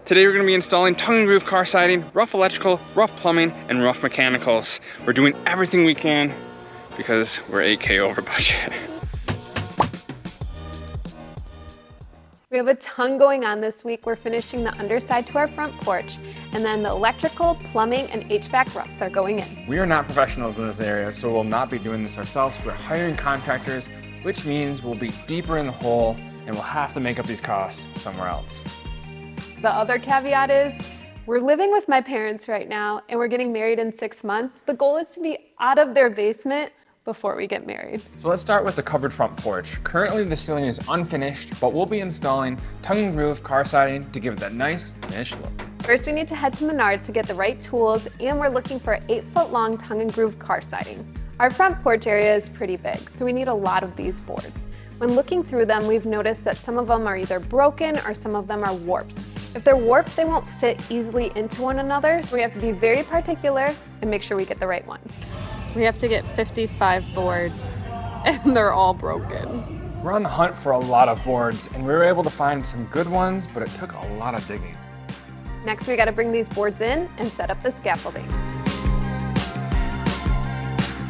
Today we're going to be installing tongue and groove car siding, rough electrical, rough plumbing, and rough mechanicals. We're doing everything we can because we're 8K over budget. We have a ton going on this week. We're finishing the underside to our front porch, and then the electrical, plumbing, and HVAC roughs are going in. We are not professionals in this area, so we'll not be doing this ourselves. We're hiring contractors, which means we'll be deeper in the hole and we'll have to make up these costs somewhere else. The other caveat is, we're living with my parents right now, and we're getting married in 6 months. The goal is to be out of their basement before we get married. So let's start with the covered front porch. Currently the ceiling is unfinished, but we'll be installing tongue and groove car siding to give it that nice finished look. First, we need to head to Menards to get the right tools, and we're looking for 8-foot long tongue and groove car siding. Our front porch area is pretty big, so we need a lot of these boards. When looking through them, we've noticed that some of them are either broken or some of them are warped. If they're warped, they won't fit easily into one another, so we have to be very particular and make sure we get the right ones. We have to get 55 boards, and they're all broken. We're on the hunt for a lot of boards, and we were able to find some good ones, but it took a lot of digging. Next, we gotta bring these boards in and set up the scaffolding.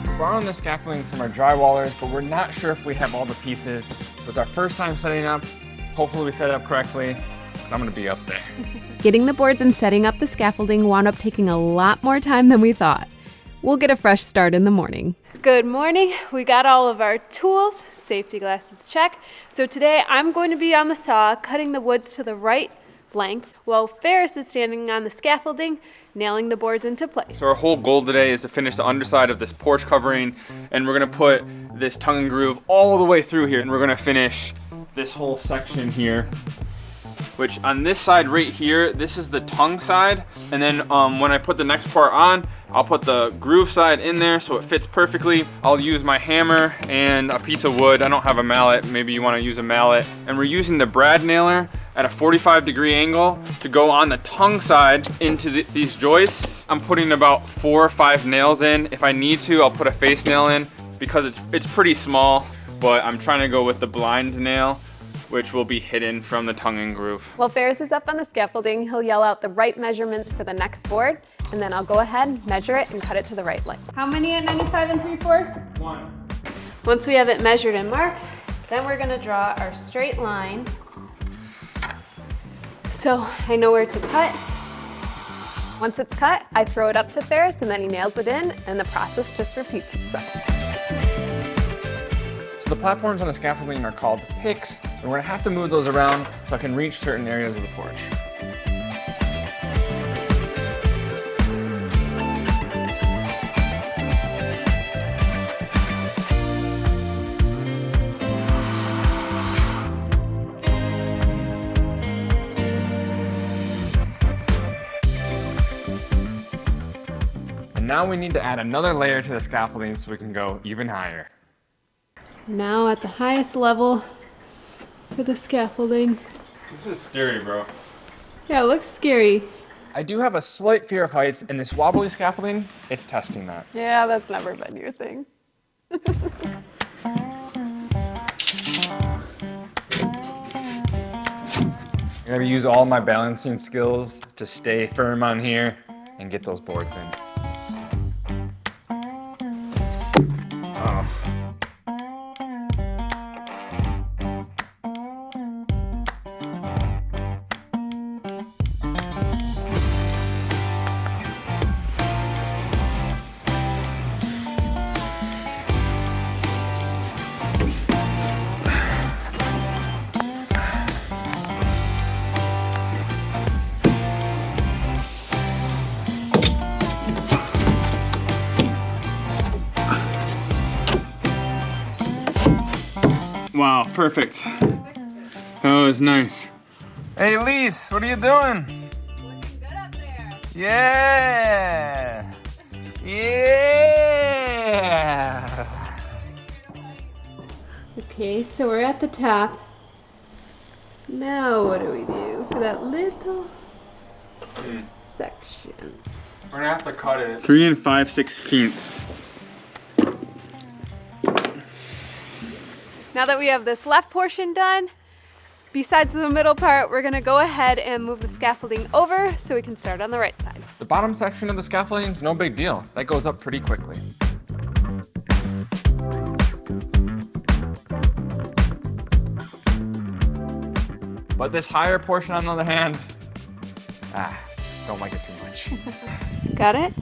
We're borrowing the scaffolding from our drywallers, but we're not sure if we have all the pieces, so it's our first time setting up. Hopefully we set it up correctly, because I'm gonna be up there. Getting the boards and setting up the scaffolding wound up taking a lot more time than we thought. We'll get a fresh start in the morning. Good morning. We got all of our tools, safety glasses check. So today I'm going to be on the saw cutting the woods to the right length while Ferris is standing on the scaffolding, nailing the boards into place. So our whole goal today is to finish the underside of this porch covering, and we're gonna put this tongue and groove all the way through here, and we're gonna finish this whole section here, which on this side right here, this is the tongue side. And then when I put the next part on, I'll put the groove side in there so it fits perfectly. I'll use my hammer and a piece of wood. I don't have a mallet, maybe you wanna use a mallet. And we're using the brad nailer at a 45-degree angle to go on the tongue side into these joists. I'm putting about 4 or 5 nails in. If I need to, I'll put a face nail in because it's pretty small, but I'm trying to go with the blind nail, which will be hidden from the tongue and groove. While Ferris is up on the scaffolding, he'll yell out the right measurements for the next board, and then I'll go ahead, measure it, and cut it to the right length. How many at 95 3/4? 1. Once we have it measured and marked, then we're gonna draw our straight line. So I know where to cut. Once it's cut, I throw it up to Ferris, and then he nails it in, and the process just repeats itself. So the platforms on the scaffolding are called picks, and we're gonna have to move those around so I can reach certain areas of the porch. And now we need to add another layer to the scaffolding so we can go even higher. Now at the highest level for the scaffolding. This is scary, bro. Yeah, it looks scary. I do have a slight fear of heights, and this wobbly scaffolding, it's testing that. Yeah, that's never been your thing. You gotta use all my balancing skills to stay firm on here and get those boards in. Oh. Wow, perfect. That was nice. Hey, Lise, what are you doing? Looking good up there. Yeah! Yeah! Okay, so we're at the top. Now what do we do for that little section? We're gonna have to cut it 3 5/16. Now that we have this left portion done, Besides the middle part, we're gonna go ahead and move the scaffolding over so we can start on the right side. The bottom section of the scaffolding is no big deal. That goes up pretty quickly. But this higher portion, on the other hand, don't like it too much. Got it?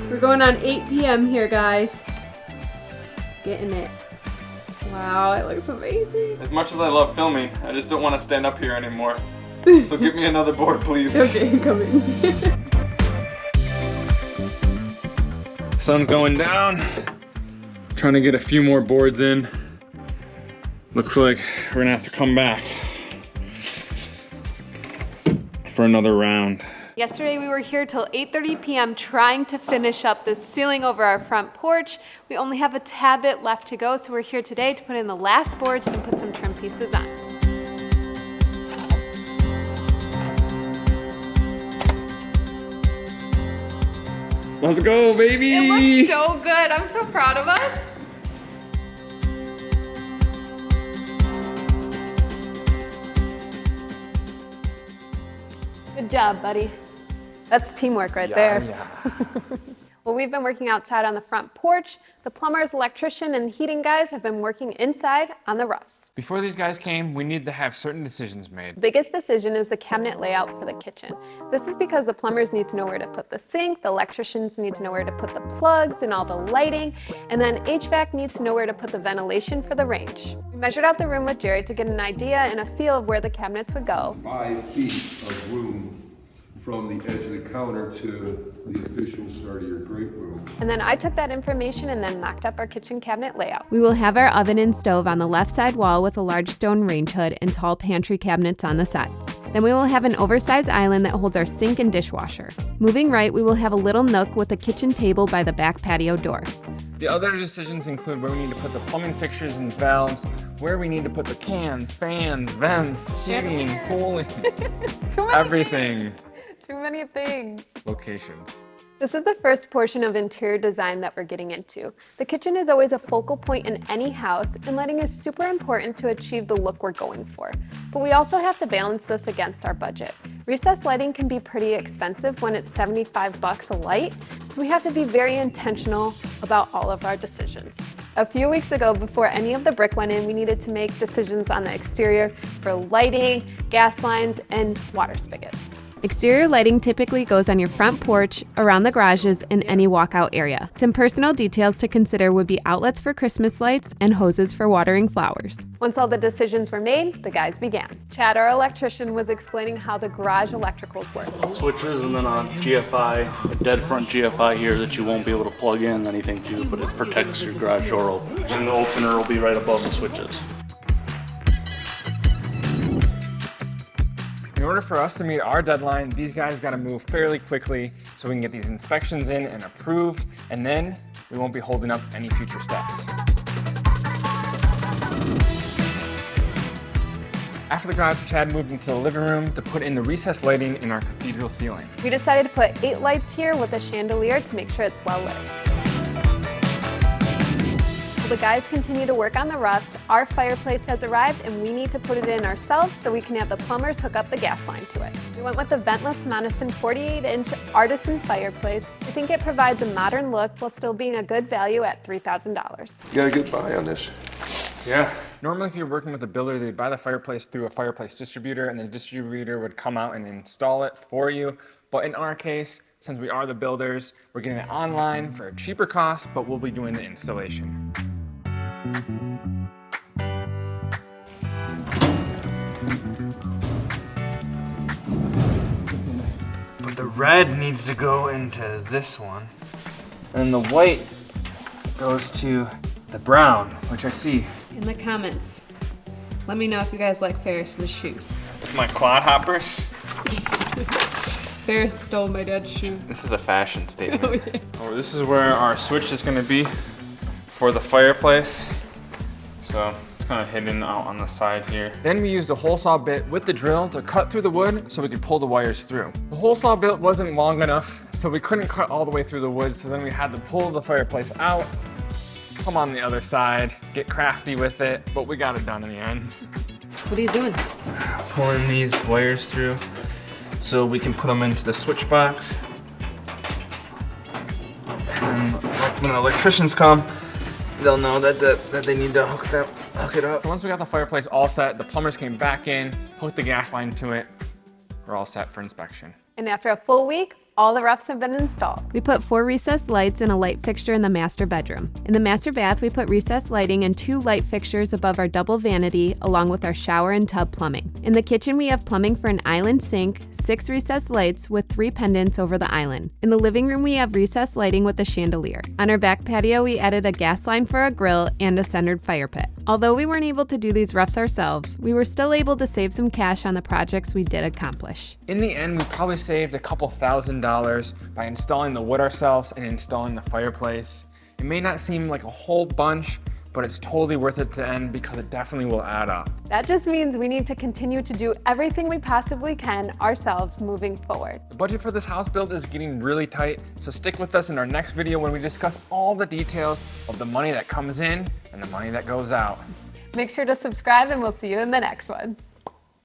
We're going on 8 p.m. here, guys. Getting it. Wow, it looks amazing. As much as I love filming, I just don't want to stand up here anymore. So give me another board, please. Okay, coming. Sun's going down. Trying to get a few more boards in. Looks like we're gonna have to come back for another round. Yesterday we were here till 8:30 p.m. trying to finish up this ceiling over our front porch. We only have a tad bit left to go, so we're here today to put in the last boards and put some trim pieces on. Let's go, baby! It looks so good. I'm so proud of us. Good job, buddy. That's teamwork right there. Yeah. Well, we've been working outside on the front porch. The plumbers, electrician, and heating guys have been working inside on the roofs. Before these guys came, we needed to have certain decisions made. The biggest decision is the cabinet layout for the kitchen. This is because the plumbers need to know where to put the sink, the electricians need to know where to put the plugs and all the lighting, and then HVAC needs to know where to put the ventilation for the range. We measured out the room with Jerry to get an idea and a feel of where the cabinets would go. 5 feet of room from the edge of the counter to the official start of your great room. And then I took that information and then mocked up our kitchen cabinet layout. We will have our oven and stove on the left side wall with a large stone range hood and tall pantry cabinets on the sides. Then we will have an oversized island that holds our sink and dishwasher. Moving right, we will have a little nook with a kitchen table by the back patio door. The other decisions include where we need to put the plumbing fixtures and valves, where we need to put the cans, fans, vents, heating, cooling, everything. Too many things. Locations. This is the first portion of interior design that we're getting into. The kitchen is always a focal point in any house, and lighting is super important to achieve the look we're going for. But we also have to balance this against our budget. Recessed lighting can be pretty expensive when it's $75 a light, so we have to be very intentional about all of our decisions. A few weeks ago, before any of the brick went in, we needed to make decisions on the exterior for lighting, gas lines, and water spigots. Exterior lighting typically goes on your front porch, around the garages, and any walkout area. Some personal details to consider would be outlets for Christmas lights and hoses for watering flowers. Once all the decisions were made, the guys began. Chad, our electrician, was explaining how the garage electricals work. Switches and then a GFI, a dead front GFI here that you won't be able to plug in anything to, but it protects your garage door open. And the opener will be right above the switches. In order for us to meet our deadline, these guys gotta move fairly quickly so we can get these inspections in and approved, and then we won't be holding up any future steps. After the garage, Chad moved into the living room to put in the recessed lighting in our cathedral ceiling. We decided to put 8 lights here with a chandelier to make sure it's well lit. While the guys continue to work on the roofs, our fireplace has arrived and we need to put it in ourselves so we can have the plumbers hook up the gas line to it. We went with the ventless Madison 48-inch artisan fireplace. We think it provides a modern look while still being a good value at $3,000. You gotta get by on this. Yeah. Normally, if you're working with a builder, they'd buy the fireplace through a fireplace distributor, and the distributor would come out and install it for you. But in our case, since we are the builders, we're getting it online for a cheaper cost, but we'll be doing the installation. But the red needs to go into this one. And the white goes to the brown, which I see. In the comments, let me know if you guys like Ferris's shoes. With my quad hoppers. Ferris stole my dad's shoes. This is a fashion statement. Oh, yeah. Oh, this is where our switch is going to be for the fireplace. So it's just kind of hidden out on the side here. Then we used a hole saw bit with the drill to cut through the wood so we could pull the wires through. The hole saw bit wasn't long enough, so we couldn't cut all the way through the wood, so then we had to pull the fireplace out, come on the other side, get crafty with it, but we got it done in the end. What are you doing? Pulling these wires through so we can put them into the switch box. And when electricians come, they'll know that they need to hook it up. Once we got the fireplace all set, the plumbers came back in, hooked the gas line to it. We're all set for inspection. And after a full week, all the roughs have been installed. We put 4 recessed lights and a light fixture in the master bedroom. In the master bath, we put recessed lighting and 2 light fixtures above our double vanity, along with our shower and tub plumbing. In the kitchen, we have plumbing for an island sink, 6 recessed lights with 3 pendants over the island. In the living room, we have recessed lighting with a chandelier. On our back patio, we added a gas line for a grill and a centered fire pit. Although we weren't able to do these roughs ourselves, we were still able to save some cash on the projects we did accomplish. In the end, we probably saved a couple $1,000 by installing the wood ourselves and installing the fireplace. It may not seem like a whole bunch, but it's totally worth it to end because it definitely will add up. That just means we need to continue to do everything we possibly can ourselves moving forward. The budget for this house build is getting really tight, so stick with us in our next video when we discuss all the details of the money that comes in and the money that goes out. Make sure to subscribe and we'll see you in the next one.